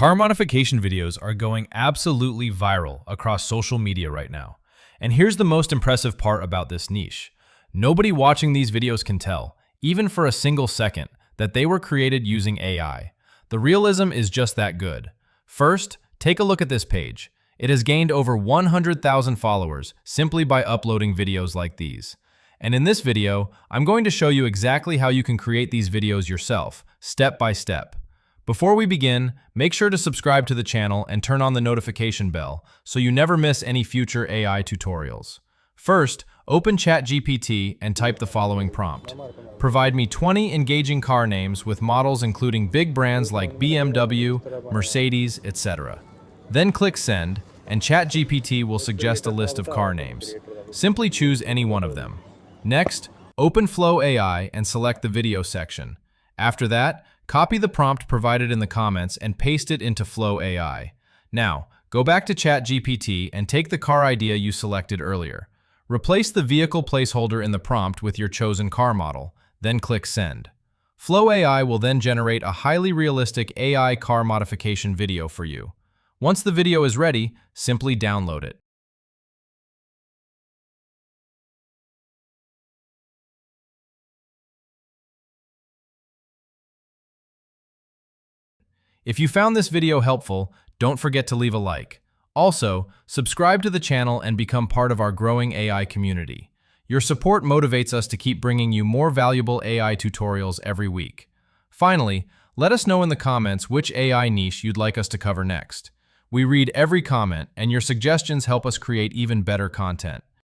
Car modification videos are going absolutely viral across social media right now. And here's the most impressive part about this niche. Nobody watching these videos can tell, even for a single second, that they were created using AI. The realism is just that good. First, take a look at this page. It has gained over 100,000 followers simply by uploading videos like these. And in this video, I'm going to show you exactly how you can create these videos yourself, step by step. Before we begin, make sure to subscribe to the channel and turn on the notification bell so you never miss any future AI tutorials. First, open ChatGPT and type the following prompt. Provide me 20 engaging car names with models including big brands like BMW, Mercedes, etc. Then click Send, and ChatGPT will suggest a list of car names. Simply choose any one of them. Next, open Flow AI and select the video section. After that, copy the prompt provided in the comments and paste it into Flow AI. Now, go back to ChatGPT and take the car idea you selected earlier. Replace the vehicle placeholder in the prompt with your chosen car model, then click Send. Flow AI will then generate a highly realistic AI car modification video for you. Once the video is ready, simply download it. If you found this video helpful, don't forget to leave a like. Also, subscribe to the channel and become part of our growing AI community. Your support motivates us to keep bringing you more valuable AI tutorials every week. Finally, let us know in the comments which AI niche you'd like us to cover next. We read every comment, and your suggestions help us create even better content.